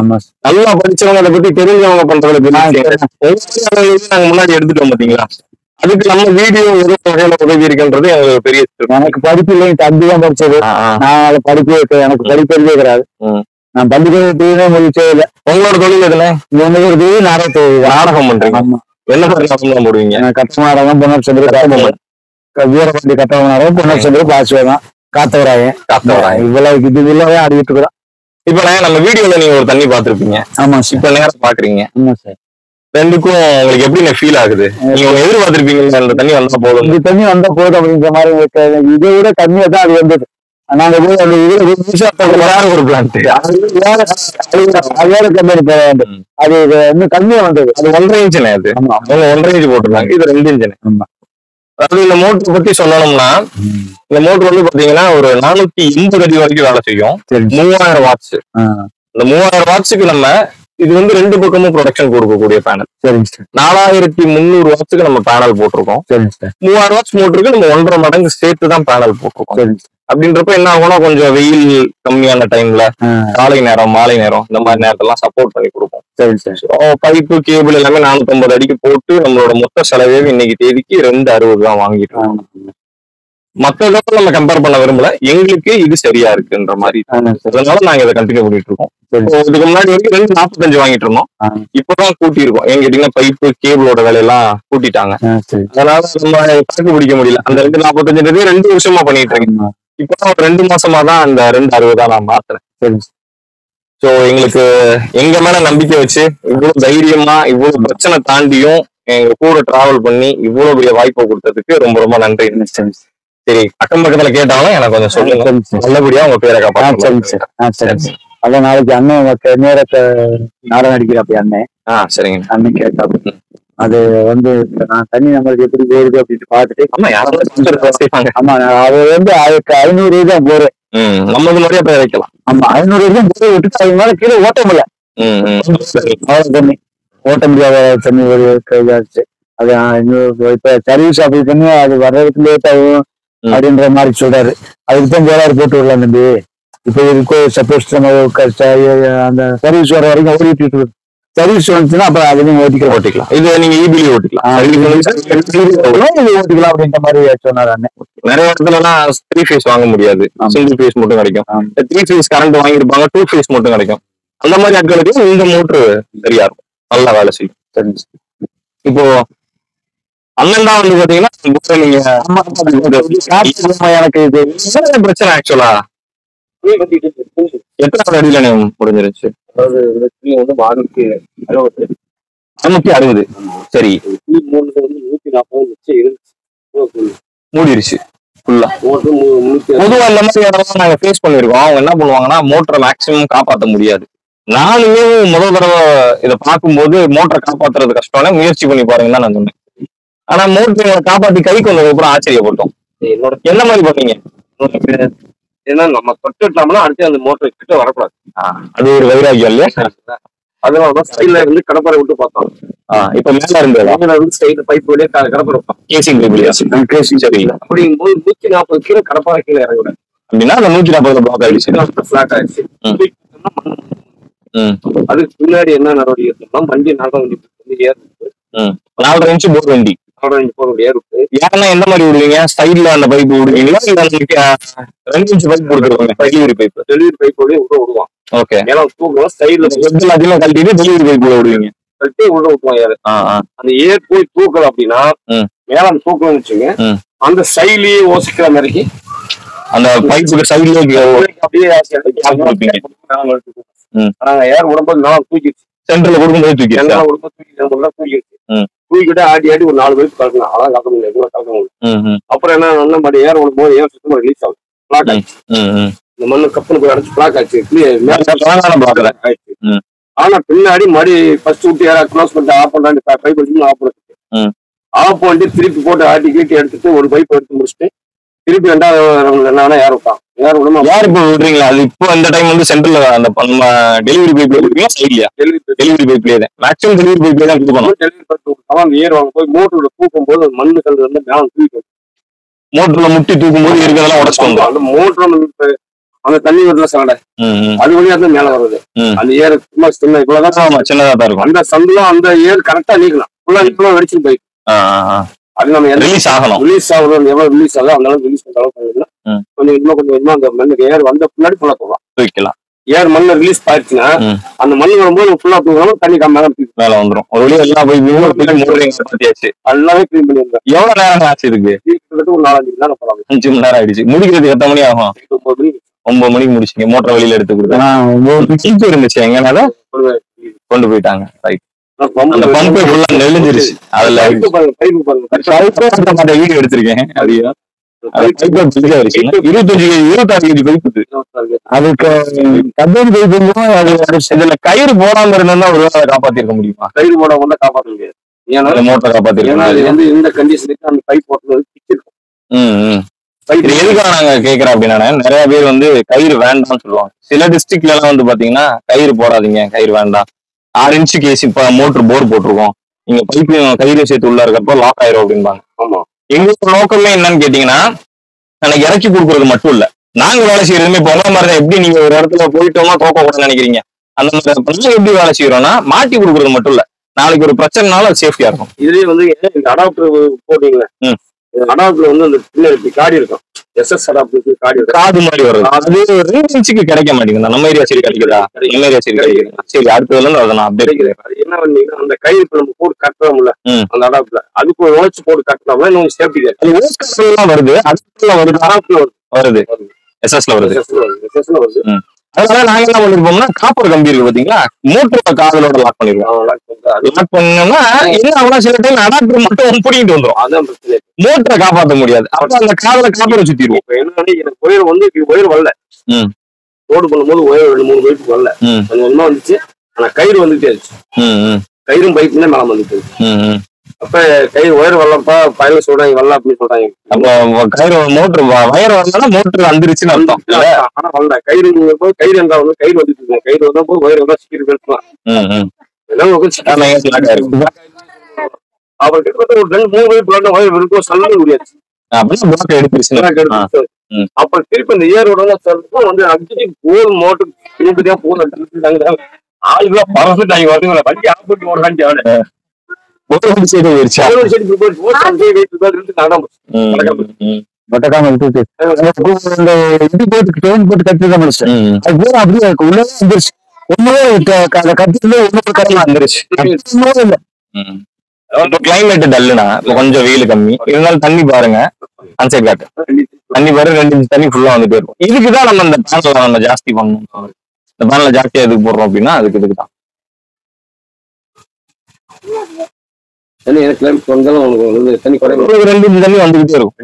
நல்லா படிச்சவங்க அதை பத்தி தெரிஞ்சவங்க பண்றது நாங்க முன்னாடி எடுத்துட்டோம் பாத்தீங்களா. அதுக்கு நம்ம வீடியோ ஏதோ வகையில உதவி இருக்குன்றது எங்களுக்கு பெரிய திருப்தி. எனக்கு படிப்பு இல்லை, தம்பி தான் படிச்சது. நான் அதை படிப்பு எனக்கு படிப்பே கிடையாது. நான் பள்ளிக்கூடத்துலயே முடிச்சே இல்லை. உங்களோட தொழில் எதுல? என்னோட தொழில் நாடகம் பண்றீங்க. ஆமா. என்ன மாதிரி நாடகம் போடுவீங்க? கட்ட நாடகம், பொன்னர் சந்திர, வீரபாண்டி கட்ட நாடகம், பொன்னர் சந்திர, பாசுவதான், காத்தவராயன் இவ்வளவு இதுவே ஆடிட்டு இருக்கிறோம். இப்ப நம்ம வீடியோல நீங்க ஒரு தண்ணி பாத்துருப்பீங்க. ஆமா. இப்ப நேரம் பாக்குறீங்க. ஆமா சார். ரெண்டுக்கும் உங்களுக்கு எப்படி ஃபீல் ஆகுது? நீங்க எதிர்பார்த்திருப்பீங்க இந்த தண்ணி வந்தா போதும், இந்த தண்ணி வந்தா போதும் அப்படின்ற மாதிரி. இதை விட கம்மியா தான் அது வந்தது. நாங்க போய் அந்த ஒரு பிளான்ட் அதோட கம்பெனி போக வேண்டும். அது இன்னும் கம்மியா வந்தது. அது 1.5 இன்ச். அது அவங்க 1.5 இன்ச் போட்டிருந்தாங்க. இது 2 இன்ச். அதாவது இந்த மோட்டர் பத்தி சொல்லணும்னா, இந்த மோட்டர் வந்து பாத்தீங்கன்னா ஒரு 480 அடி வரைக்கும் வேலை செய்யும். 3000 வாட்ஸ். இந்த 3000 வாட்ஸுக்கு நம்ம இது வந்து 2 பக்கமும் ப்ரொடக்ஷன் கொடுக்கக்கூடிய பேனல். 4300 வாட்ஸுக்கு நம்ம பேனல் போட்டிருக்கோம். 3000 வாட்ஸ் மோட்டருக்கு நம்ம 1.5 மடங்கு சேர்த்து தான் பேனல் போட்டிருக்கோம். அப்படின்றப்ப என்ன ஆகும்னா, கொஞ்சம் வெயில் கம்மியான டைம்ல காலை நேரம், மாலை நேரம் இந்த மாதிரி நேரத்தெல்லாம் சப்போர்ட் பண்ணி கொடுப்போம். பைப்பு கேபிள் எல்லாமே 450 அடிக்கு போட்டு நம்மளோட மொத்த செலவே இன்னைக்கு தேதிக்கு 260 தான் வாங்கிட்டோம். மற்ற இடத்துல நம்ம கம்பேர் பண்ண விரும்பல, எங்களுக்கு இது சரியா இருக்குன்ற மாதிரி. அதனால நாங்க இதை கண்டினியூ பண்ணிட்டு இருக்கோம். இதுக்கு முன்னாடி வரைக்கும் 245 வாங்கிட்டு இருந்தோம். இப்பதான் கூட்டி இருக்கோம். எங்க கேட்டீங்கன்னா பைப்பு கேபிளோட வேலையெல்லாம் கூட்டிட்டாங்க. அதனால நம்ம கணக்கு பிடிக்க முடியல. அந்த 245 2 வருஷமா பண்ணிட்டு இருக்கேன். இப்பதான் ஒரு 2 மாசமா தான் அந்த 260 தான் நான் மாத்துறேன். சோ எங்களுக்கு எங்க மேல நம்பிக்கை வச்சு இவ்வளவு தைரியமா இவ்வளவு பிரச்சனை தாண்டியும் எங்க கூட டிராவல் பண்ணி இவ்வளவு பெரிய வாய்ப்பை கொடுத்ததுக்கு ரொம்ப ரொம்ப நன்றி. சரி, அக்கம் பக்கத்துல கேட்டாலும் எனக்கு கொஞ்சம் சொல்லுங்க. நல்லபடியா உங்க பேரை காப்பாற்ற. அதான் நாளைக்கு அண்ணன் நேரத்தை நாடகம் அடிக்கிறாப்பி அண்ணன். சரிங்க. அண்ணன் கேட்டா அது வந்து நான் தண்ணி நம்மளுக்கு எப்படி போகுது அப்படின்னு பாத்துட்டு. ஆமா, அது வந்து 500 தான் போறேன். நம்ம நிறைய பேர் வைக்கலாம். ஆமா, 500 தான் போய் விட்டுட்டு அது மேல கீழே ஓட்ட முடியல. தண்ணி ஓட்ட முடியாத தண்ணி ஒரு கையாச்சு. அது இப்ப சர்வீஸ் அப்படி பண்ணி அது வர்றதுக்கு லேட் ஆகும் அப்படின்ற மாதிரி சொல்றாரு. அதுக்கு தான் போறாரு, போட்டு விடலாம் தம்பி. இப்ப இதுக்கு சப்போஸ் அந்த சர்வீஸ் வர வரைக்கும் ஓடிட்டு சர்வீஸ் வந்துச்சுன்னா அப்புறம் அதுலயும் ஓட்டிக்கலாம். இது நீங்க ஈபிலி ஓட்டிக்கலாம் அப்படின்ற மாதிரி சொன்னாரு அண்ணன். நிறைய இடத்துல எல்லாம் 3 ஃபேஸ் வாங்க முடியாது, சிங்கிள் ஃபேஸ் மட்டும் கிடைக்கும். 3 ஃபேஸ் கரண்ட் வாங்கிருப்பாங்க, 2 ஃபேஸ் மட்டும் கிடைக்கும். அந்த மாதிரி ஆட்களுக்கு இந்த மோட்டர் சரியா இருக்கும், நல்லா வேலை செய்யும். இப்போ அண்ணன் தான் வந்து பாத்தீங்கன்னா எனக்கு இது பிரச்சனை. ஆக்சுவலா எத்தனை அடியில முடிஞ்சிருச்சு? அதாவது 560. சரி, 140 மூடிருச்சு ஃபுல்லா. பொதுவா இந்த மாதிரி இடம்லாம் நாங்க ஃபேஸ் பண்ணிருக்கோம். அவங்க என்ன பண்ணுவாங்கன்னா, மோட்டரை மேக்சிமம் காப்பாற்ற முடியாது. நானுமே முதல் தடவை இதை பார்க்கும்போது மோட்டரை காப்பாத்துறது கஷ்டம், முயற்சி பண்ணி பாருங்கன்னு நான் சொன்னேன். ஆனா மோட்டரை காப்பாத்தி கைக்கு வந்ததுக்கு அப்புறம் ஆச்சரியப்பட்டோம். என்ன மாதிரி பண்ணீங்க? ஏன்னா நம்ம தொட்டுட்டோம்னா அடுத்து அந்த மோட்டர் கிட்ட வரக்கூடாது. அது ஒரு வைராகியம் இல்லையா? அதனாலதான் சைட்ல இருந்து கடப்பாறை விட்டு பார்த்தோம். இப்ப மேல இருந்து சைடு பைப் வழியா கடப்பாறை கேசிங் சரி. அப்படிங்கும்போது 140 கீழே கடப்பாறை கீழே இறங்குற அப்படின்னா அந்த 140 பிளாக் ஆயிடுச்சு, பிளாட் ஆயிடுச்சு. அதுக்கு பின்னாடி என்ன நடவடிக்கை எடுத்தோம்னா, வண்டி நடம் 4.5 இன்ச் போர் வண்டி ஏன்னா எந்த மாதிரி விடுவீங்க? சைட்ல அந்த பைப் விடுவீங்களா? 2 இன்ச் பைப் கொடுத்துருவாங்க, டெலிவரி பைப் விடுவான். ஓகே, சைட்ல எல்லாத்தையும் கழட்டிட்டு டெலிவரி பைப் விடுவீங்க, கழட்டி உள்ள விட்டுவான் ஏர். அந்த ஏர் போய் தூக்கல அப்படின்னா மேல அந்த தூக்கம்னு வச்சுங்க, அந்த சைட்லயே ஓசிக்கிற மாதிரிக்கு அந்த பைப்புக்கு சைட்லயே அப்படியே நாங்க ஏர் உடம்பு நல்லா தூக்கிடுச்சு. சென்டர்ல கொடுக்கும்போது தூக்கிடுச்சு. தூக்கிட்டு ஆடி ஆடி ஒரு 4 பைப் கலக்கலாம். அதான் கலக்க முடியாது, கலக்க முடியும். அப்புறம் என்ன மாதிரி ஏர் உடம்பு போது ஏன் சுத்தமா ரிலீஸ் ஆகும், பிளாக் ஆயிடுச்சு. இந்த மண்ணு கப்புனு போய் அடைச்சு பிளாக் ஆயிடுச்சு. ஆயிடுச்சு. ஆனா பின்னாடி மறுபடி ஃபர்ஸ்ட் விட்டு ஏர் க்ளோஸ் பண்ணிட்டு ஆஃப் பண்ணாண்டு பைப் எடுத்து ஆஃப் பண்ணிட்டு ஆஃப் பண்ணிட்டு திருப்பி போட்டு ஆட்டி கீட்டி எடுத்துட்டு ஒரு பைப் எடுத்து முடிச்சுட்டு திருப்பி 2வது என்ன ஏர் விட்டான். ஏர் விடணும். யார் இப்போ விடுறீங்களா? அது இப்போ அந்த டைம் வந்து சென்டர்ல அந்த டெலிவரி பைப்ல விடுறீங்களா சைட்லயா? டெலிவரி பைப்லயே தான் மேக்ஸிமம் டெலிவரி பைப்லயே தான் கொடுக்கணும். டெலிவரி பைப் அந்த ஏர் வாங்க போய் மோட்டர்ல தூக்கும் போது மண்ணு கல் வந்து மேல தூக்கி மோட்டர்ல முட்டி தூக்கும் போது இருக்கிறதெல்லாம் உடச்சு வந்துடும். அந்த மோட்டர் அந்த தண்ணி வரல சகடை அது வழியா தான் மேல வருது. அந்த ஏர் சும்மா சின்ன இவ்வளவுதான் சின்னதா தான் இருக்கும். அந்த சந்துலாம் அந்த ஏர் கரெக்டா நீக்கலாம். ஃபுல்லா வெடிச்சு போயிடும். அது நம்ம ரிலீஸ் ஆகணும். ரிலீஸ் ஆகுது எவ்வளவு ரிலீஸ் ஆகுது அந்த அளவுக்கு ரிலீஸ் பண்ற அளவுக்கு கொஞ்சம் இன்னும் கொஞ்சம் அந்த மண்ணுக்கு ஏர் வந்த பின்னாடி ஃபுல்லா தூக்கலாம். ஏர் மண்ணை ரிலீஸ் ஆயிடுச்சுன்னா அந்த மண் வரும்போது ஃபுல்லா போகணும், தண்ணி கம்மியாக மேல வந்துடும். ஒரு வழியா எல்லாம் போய் மூடுறீங்க. எல்லாமே கிளீன் பண்ணி வந்தேன். எவ்வளவு நேரம் ஆச்சு இதுக்கு? கிட்டத்தட்ட ஒரு 4-5 மணி நேரம் போகலாம். 5 மணி நேரம் ஆயிடுச்சு. முடிக்கிறதுக்கு எத்தனை மணி ஆகும்? 9 மணிக்கு முடிச்சிங்க. மோட்டர் வெளியில எடுத்து கொடுத்தேன் இருந்துச்சு. எங்கனால கொண்டு போயிட்டாங்க. ரைட். அந்த பம்பு ஃபுல்லா நெளிஞ்சிருச்சு. அதுல வீடியோ எடுத்திருக்கேன். அதையும் 26 கேஜி பைப்பு. அதுக்கு இதுல கயிறு போடாம இருந்தா ஒரு வேலை காப்பாத்திருக்க முடியுமா? கயிறு போடாம தான் காப்பாற்ற முடியாது. ஏன்னா மோட்டர் காப்பாத்திருக்கோம். இந்த கண்டிஷனுக்கு அந்த பைப் போட்டது எதுக்காக நாங்க கேக்குறோம் அப்படின்னா, நிறைய பேர் வந்து கயிறு வேண்டாம்னு சொல்லுவாங்க. சில டிஸ்ட்ரிக்ட்ல எல்லாம் வந்து பாத்தீங்கன்னா கயிறு போடாதீங்க, கயிறு வேண்டாம், 6 இன்ச்சு கேஸ் இப்ப மோட்டர் போர் போட்டிருக்கோம், நீங்க பைப்பையும் கயிறு சேர்த்து உள்ள இருக்கப்போ லாக் ஆயிரும் அப்படின்பாங்க. ஆமா. எங்களோட நோக்கமே என்னன்னு கேட்டீங்கன்னா, எனக்கு இறக்கி கொடுக்குறது மட்டும் இல்ல, நாங்க வேலை செய்யறதுமே இப்போ உங்க மாதிரி எப்படி நீங்க ஒரு இடத்துல போயிட்டோமா தோக்க கூட நினைக்கிறீங்க, அந்த மாதிரி எப்படி வேலை செய்யறோம்னா மாட்டி கொடுக்குறது மட்டும் இல்ல, நாளைக்கு ஒரு பிரச்சனைனாலும் அது சேஃப்டியா இருக்கும். இதுலயே வந்து அடாப்டர் போட்டீங்களா, அடாப்டர்ல வந்து அந்த பின்னாடி காடி இருக்கும், SS அடாப்டர் காடி இருக்கும், காது மாதிரி வருது. அது 2 இன்ச்சுக்கு கிடைக்க மாட்டேங்குது. நம்ம ஏரியா சரி கிடைக்குதா? நம்ம ஏரியா சரி கிடைக்குது. சரி, அடுத்ததுல இருந்து அதை நான் அப்டேட் கிடைக்கிறேன். என்ன பண்ணீங்கன்னா அந்த கயிறு நம்ம போட்டு கட்டுறோம்ல அந்த அடாப்டர்ல, அதுக்கு உழைச்சு போட்டு கட்டினோம்னா இன்னும் சேஃப்டி எல்லாம் வருது. அடுத்த வருது, அடாப்டர் வருது, SS ல வருது. அதனால நாங்க என்ன பண்ணிருப்போம்னா, காப்பர் கம்பி இருக்கு பாத்தீங்களா, மோட்டரோட காதலோட லாக் பண்ணிருக்கோம். லாக் பண்ணோம்னா என்ன ஆகும்னா, சில டைம் அடாப்டர் மட்டும் பிடிக்கிட்டு வந்துடும். அதான் பிரச்சனை, மோட்டரை காப்பாற்ற முடியாது. அப்ப அந்த காதல காப்பரை சுத்திடுவோம். என்னன்னா எனக்கு ஒயர் வந்து ஒயர் வரல, ரோடு பண்ணும்போது ஒயர் 2-3 பைப் வரல, கொஞ்சம் வந்துச்சு. ஆனா கயிறு வந்துட்டே இருந்துச்சு, கயிறும் பைப்புமே மேல வந்துட்டு. அப்ப கயிறு ஒயர் வரலப்பா, பயில சொல்றாங்க வரல அப்படின்னு சொல்றாங்க. அப்ப கயிறு மோட்டர் வயர் வரலன்னா மோட்டர் வந்துருச்சுன்னு அர்த்தம். ஆனா வரல, கயிறு கயிறு எங்க வந்து கயிறு வந்துட்டு இருக்கேன், கயிறு வந்தா போது ஒயர் வந்தா சீக்கிரம் பேசலாம். அவர் கிட்டத்தட்ட ஒரு 2-3 பைப் ஒயர் இருக்கும், சொல்ல முடியாது. அப்ப திருப்பி இந்த ஏரோட வந்து அடிச்சு போல் மோட்டர் திருப்பிதான் போன் ஆளுதான் பறந்துட்டாங்க, வண்டி ஆப்பட்டு ஓடுறாங்க. கிளைமேட் டல்லுனா கொஞ்சம் வெயில் கம்மி இருந்தாலும் தண்ணி பாருங்க, அன்சைட் காட்டு தண்ணி பாரு, 2 இன்ச் தண்ணி ஃபுல்லா வந்துட்டே இருக்கும். இதுக்குதான் நம்ம இந்த பேனல நம்ம ஜாஸ்தி பண்ணணும். இந்த பேனல ஜாஸ்தியா எதுக்கு போடுறோம் அப்படின்னா இதுக்குதான். தண்ணி 2 இன்ச் தண்ணி வந்துகிட்டே இருக்கும்.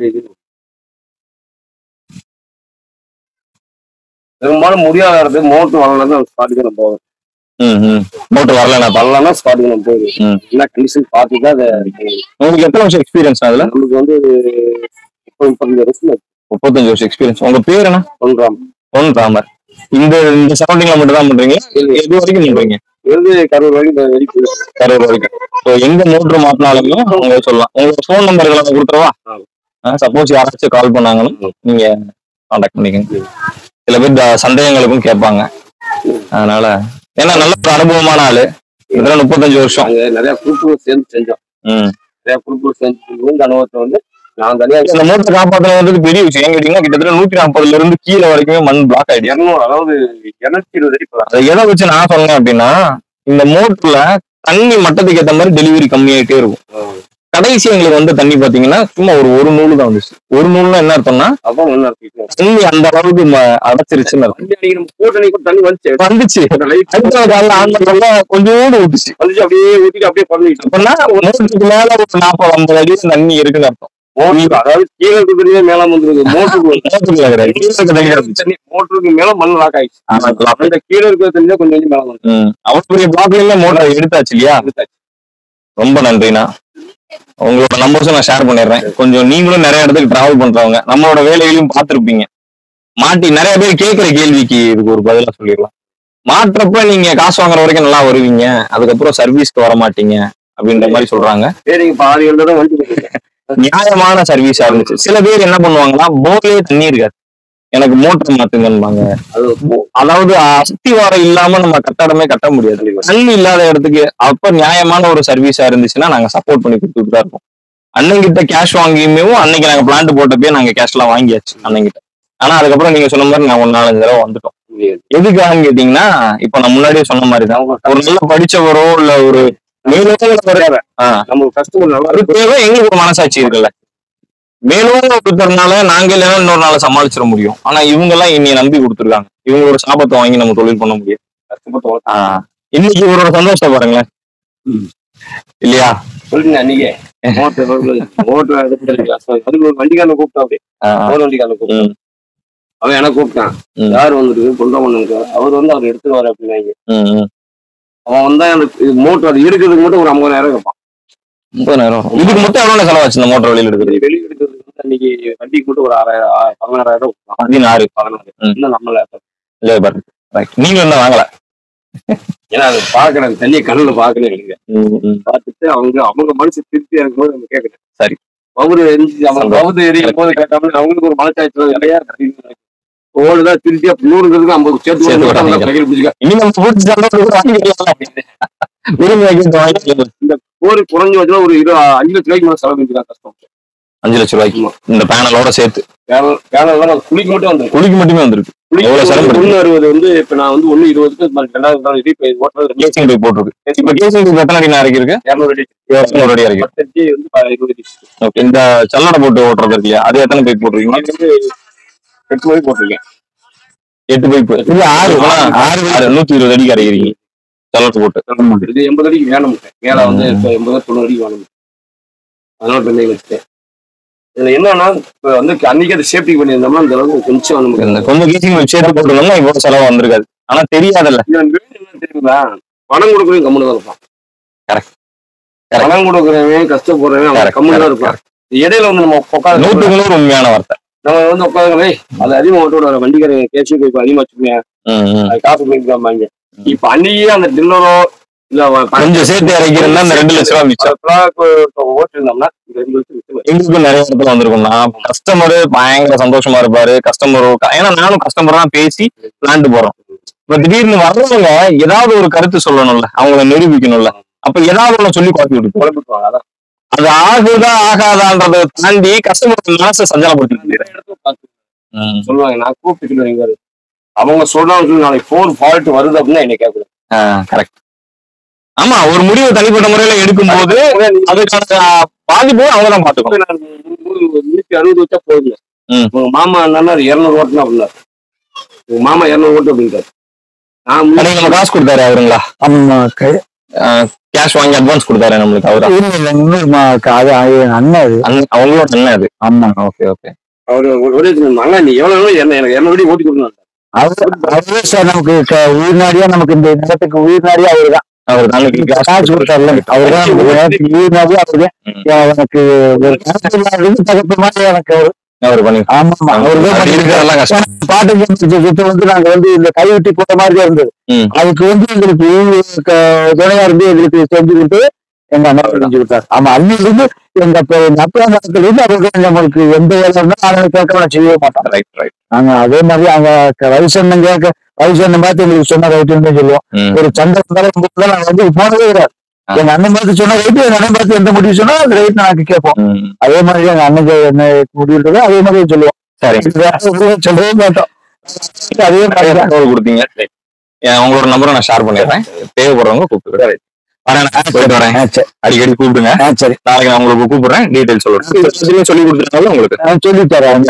பெரும்பாலும் முடியாத மோட்டர் வரலாம் ஸ்பாட்டுக்கு நம்ம போவோம். மோட்டர் வரலன்னா ஸ்பாட்டுக்கு நம்ம போயிடும். என்ன கண்டிஷன் பார்த்துதான் அதை. உங்களுக்கு எத்தனை வருஷம் எக்ஸ்பீரியன்ஸ் அதுல? நம்மளுக்கு வந்து 35 வருஷம் எக்ஸ்பீரியன்ஸ். உங்க பேர் என்ன? பொன் ராமர். இந்த சரௌண்டிங்ல மட்டும் தான் பண்றீங்க? எது வரைக்கும் பண்றீங்க? கரூர் வரைக்கும். எங்க மோட்டர் மாத்தினாலுமே அவங்க சொல்லலாம். உங்க போன் நம்பர்கள் கொடுத்துருவா, சப்போஸ் யாராச்சும் கால் பண்ணாங்கன்னா நீங்க கான்டாக்ட் பண்ணிக்கோங்க. சில பேர் சந்தேகங்களுக்கும் கேட்பாங்க. அதனால ஏன்னா நல்ல ஒரு அனுபவமான ஆளு, இதெல்லாம் 35 வருஷம் நிறைய குரூப்புகள் சேர்ந்து செஞ்சோம். நிறைய குரூப்புகள் சேர்ந்து இந்த அனுபவத்தை வந்து நான் தனியா இந்த மோட்டர் காப்பாற்றுறது பெரிய விஷயம். ஏன் கேட்டீங்கன்னா கிட்டத்தட்ட 140ல இருந்து கீழே வரைக்குமே மண் பிளாக் ஆயிடுச்சு. 200, அதாவது 220 அடி. அதை எதை வச்சு நான் சொன்னேன் அப்படின்னா, இந்த மோட்டர்ல தண்ணி மட்டத்துக்கு ஏற்ற மாதிரி டெலிவரி கம்மியாயிட்டே இருக்கும். கடைசி எங்களுக்கு வந்து தண்ணி பாத்தீங்கன்னா சும்மா ஒரு நூலு தான் வந்துச்சு. ஒரு நூல்னா என்ன அர்த்தம்னா தண்ணி அந்த அளவுக்கு அடைச்சிருச்சுன்னு வந்துச்சு. கொஞ்சோண்டு ஊட்டுச்சு, அப்படியே ஊட்டிட்டு அப்படியே பண்ணிட்டு அப்படின்னா மோட்டருக்கு மேல ஒரு 40-50 அடி தண்ணி இருக்குன்னு அர்த்தம். அதாவது கீழே இருக்கிறதே மேல வந்துருக்கு. மோட்டருக்கு மேல மண் லாக் ஆயிடுச்சு. அந்த கீழே இருக்கிற தண்ணி கொஞ்சம் மேல வந்து அவருடைய பிளாக்ல மோட்டர் எடுத்தாச்சு இல்லையா? ரொம்ப நன்றிண்ணா. உங்களோட நம்பர்ஸும் நான் ஷேர் பண்ணிடுறேன். கொஞ்சம் நீங்களும் நிறைய இடத்துக்கு டிராவல் பண்றவங்க, நம்மளோட வேலைகளையும் பார்த்துருப்பீங்க. மாட்டி நிறைய பேர் கேட்கிற கேள்விக்கு இதுக்கு ஒரு பதிலா சொல்லிடலாம். மாற்றப்ப நீங்க காசு வாங்குற வரைக்கும் நல்லா வருவீங்க, அதுக்கப்புறம் சர்வீஸ்க்கு வர மாட்டீங்க அப்படின்ற மாதிரி சொல்றாங்க. நியாயமான சர்வீஸா இருந்துச்சு. சில பேர் என்ன பண்ணுவாங்கன்னா, போர்லயே தண்ணி இருக்காது, எனக்கு மோட்டர் மாத்துங்கன்பாங்க. அதாவது அஸ்திவாரம் இல்லாம நம்ம கட்டடமே கட்ட முடியாது. தண்ணி இல்லாத இடத்துக்கு அப்ப நியாயமான ஒரு சர்வீஸா இருந்துச்சுன்னா நாங்க சப்போர்ட் பண்ணி கொடுத்துட்டு தான் இருக்கோம். அண்ணங்கிட்ட கேஷ் வாங்கியுமே அன்னைக்கு நாங்க பிளான்ட் போட்டப்பே நாங்க கேஷ் எல்லாம் வாங்கியாச்சு அண்ணங்கிட்ட. ஆனா அதுக்கப்புறம் நீங்க சொன்ன மாதிரி நாங்க 4-5 தடவை வந்துட்டோம். எதுக்காகன்னு கேட்டீங்கன்னா இப்ப நான் முன்னாடியே சொன்ன மாதிரிதான் ஒரு நல்ல படிச்சவரோ இல்ல ஒரு நம்ம கஸ்டமர் நல்லா தேவை. எங்களுக்கு ஒரு மனசாட்சி இருக்குல்ல, மேலும் கொடுக்கறதுனால நாங்க இல்லைன்னா இன்னொரு நாளை சமாளிச்சிட முடியும். ஆனா இவங்க எல்லாம் என்னைய நம்பி கொடுத்துருக்காங்க. இவங்களோட சாபத்தை வாங்கி நம்ம தொழில் பண்ண முடியும். இன்னைக்கு இவரோட சந்தோஷத்தை பாருங்களேன் இல்லையா? சொல்லுங்க அன்னைக்கு வண்டிக்காரனை கூப்பிட்டான், வண்டிக்காரனை கூப்பிட்டான். அவன் எனக்கு கூப்பிட்டான், யாரு வந்துருக்கு பொண்டாமனுக்கு, அவர் அவர் எடுத்துட்டு வர அப்படின்னாங்க. அவன் வந்தா எனக்கு மோட்டர் அது எடுக்கிறதுக்கு மட்டும் ஒரு 50,000 கேட்பான். 30,000 இதுக்கு மட்டும் எவ்வளவு செலவாச்சு இந்த மோட்டர் வெளியில எடுக்கிறது? வெளியே எடுக்கிறது அன்னைக்கு வண்டிக்கு மட்டும் ஒரு 16,000 16 இன்னும் நம்மள நீங்க என்ன வாங்கல? ஏன்னா அது பாக்குறேன், தண்ணியை கண்ணுல பாக்கணும் எனக்கு. பார்த்துட்டு அவங்க மனசு திருப்தி இருக்கும் போது நம்ம கேட்கணும். சரி, பவுது எரியும் போது கேட்டாலும் அவங்களுக்கு ஒரு மனசாட்சி நிறைய ஓடுதான் திருப்தியா 100ங்கிறதுக்கு 50 சேர்த்து இந்த கோரி குறைஞ்சு வச்சுனா ஒரு 5 லட்ச ரூபாய்க்கு மேல செலவு செஞ்சுதான் கஷ்டம். 5 லட்சம் ரூபாய்க்கு இந்த பேனலோட சேர்த்து குளிக்கு மட்டும் வந்து குளிக்கு மட்டுமே வந்துருக்கு. 160 வந்து இப்ப நான் வந்து 120 கேசிங் பைப் போட்டிருக்கு. இப்ப கேசிங் பைப் எத்தனை அடி இறக்கி இருக்கு? 200 அடி இறக்கி. 10 அடி வந்து 20 அடி. ஓகே, இந்த சல்லடை போட்டு ஓட்டுறது இல்லையா, அது எத்தனை பைப் போட்டிருக்கீங்க? 8 பைப் போட்டிருக்கேன். 8 பைப் 120 அடிக்கு இறக்கிறீங்க சல்லடை போட்டு. இது 80 அடிக்கு வேணும். மேல வந்து 80-90 அடிக்கு வேணும். அதனால பெண்ணை வச்சுட்டேன். இதுல என்னன்னா இப்ப வந்து அன்னைக்கு அதை சேஃப்டி பண்ணியிருந்தோம்னா அந்த அளவுக்கு கொஞ்சம் நமக்கு கொஞ்சம் கேசிங் சேர்த்து போட்டுருந்தோம்னா இவ்வளவு செலவு வந்திருக்காது. ஆனா தெரியாதல்ல, தெரியுங்களா? பணம் கொடுக்குறவங்க கம்முன்னு தான் இருப்பான். பணம் கொடுக்குறவன் கஷ்டப்படுறவன் கம்முன்னு தான் இருப்பான். இடையில வந்து நம்ம உட்காந்து 100% உண்மையான வார்த்தை. நம்ம வந்து உட்காந்து அது அதிகமா ஓட்டோட வண்டிக்கார கேசி போய் அதிகமா வச்சுக்கோங்க, காசு போயிருக்காங்க. இப்ப அன்னையே அந்த டில்லரோ இல்ல கொஞ்சம் சேர்த்து இறக்கிறதா இந்த 2 லட்சம் ரூபாய் மிச்சம் ஓட்டிருந்தோம்னா 2 லட்சம் எங்களுக்கும் நிறைய இடத்துல வந்திருக்கும்னா கஸ்டமரு பயங்கர சந்தோஷமா இருப்பாரு. கஸ்டமர் ஏன்னா நானும் கஸ்டமர் தான் பேசி பிளான்ட் போறோம். இப்ப திடீர்னு வர்றவங்க ஏதாவது ஒரு கருத்து சொல்லணும்ல, அவங்கள நிரூபிக்கணும்ல. அப்ப ஏதாவது ஒண்ணு சொல்லி குழப்பி விட்டுருவாங்க. அதான் அது ஆகுதா ஆகாதான்றதை தாண்டி கஸ்டமர் மனசை சஞ்சலப்படுத்தி சொல்லுவாங்க. நான் கூப்பிட்டு அவங்க சொல்றாங்க, நாளைக்கு போன் ஃபால்ட் வருது அப்படின்னா என்ன கேட்குறேன். கரெக்ட். ஆமா, ஒரு முடிவு தனிப்பட்ட முறையில எடுக்கும் போது அதுக்கான பாதிப்பு அவங்கதான் பாத்துக்கணும். 160 வச்சா போதுங்க. உங்க மாமா என்னன்னா 200 ஓட்டுனா அப்படின்னாரு. உங்க மாமா 200 ஓட்டு அப்படின்ட்டாரு. நம்ம காசு கொடுத்தாரு அவருங்களா? ஆமா, கேஷ் வாங்கி அட்வான்ஸ் கொடுத்தாரு நம்மளுக்கு. அவரு அண்ணன் அவங்களோட அண்ணன் அது. ஆமா, ஓகே ஓகே. அவரு ஒரே அண்ணா நீ எவ்வளவு எனக்கு 200 ஓட்டி கொடுக்கணும். அவரு சார் நமக்கு உயிர்நாடியா, நமக்கு இந்த நிலத்துக்கு உயிர்நாடியா அவருதான். அவர் காசு கொடுத்தாருல, அவர்தான் உயிர்நாடியா. அவருதான் எனக்கு ஒரு தகப்பு மாதிரி எனக்கு அவர் பண்ணி. ஆமா, அவருதான் பாட்டு வந்து நாங்க வந்து இந்த கைவிட்டி போட்ட மாதிரிதான் இருந்தது. அதுக்கு வந்து எங்களுக்கு துணையா இருந்து எங்களுக்கு செஞ்சு கொடுத்து எங்க அண்ணா செஞ்சு கொடுத்தாரு. ஆமா, அன்னைக்கு வந்து எங்க அப்பா மரத்துல இருந்து அவருக்கு நம்மளுக்கு எந்த வேலை இருந்தாலும் கேட்க செய்யவே மாட்டோம். Right right. நாங்க அதே மாதிரி அவங்க வயசு கேட்க வயசு பார்த்து எங்களுக்கு சொன்ன ரைட்டுன்னு சொல்லுவோம். ஒரு சண்டை இருந்தாலும் நாங்க வந்து போனதே கிடையாது. எங்க அண்ணன் பார்த்து சொன்ன ரைட்டு, எங்க அண்ணன் பார்த்து எந்த முடிவு சொன்னா அந்த ரைட் நாங்க கேட்போம். அதே மாதிரி எங்க அண்ணனுக்கு என்ன முடிவு அதே மாதிரி சொல்லுவோம். சரி, சொல்லவே மாட்டோம். அதே மாதிரி கொடுத்தீங்க. உங்களோட நம்பரை நான் ஷேர் பண்ணிடுறேன். தேவைப்படுறவங்க கூப்பிட்டு போயிட்டு வரேன். அடிக்கடி கூப்பிடுங்க. சரி, நாளைக்கு நான் உங்களுக்கு கூப்பிடுறேன். டீடைல் சொல்லுறேன். சொல்லி கொடுத்துருந்தாலும் உங்களுக்கு சொல்லி தரேன்.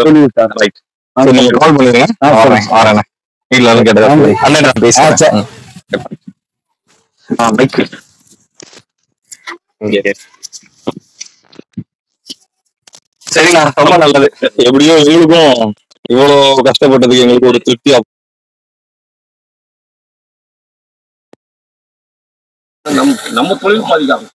சொல்லி தரேன். ரைட், நீங்க கால் பண்ணிருங்க. வரேன். வீட்டுல வந்து கேட்டதா அண்ணன் நான் பேசுறேன். சரிண்ணா, ரொம்ப நல்லது. எப்படியோ எங்களுக்கும் இவ்வளவு கஷ்டப்பட்டதுக்கு எங்களுக்கு ஒரு திருப்தி. நம்ம தொழில் பாதிக்காம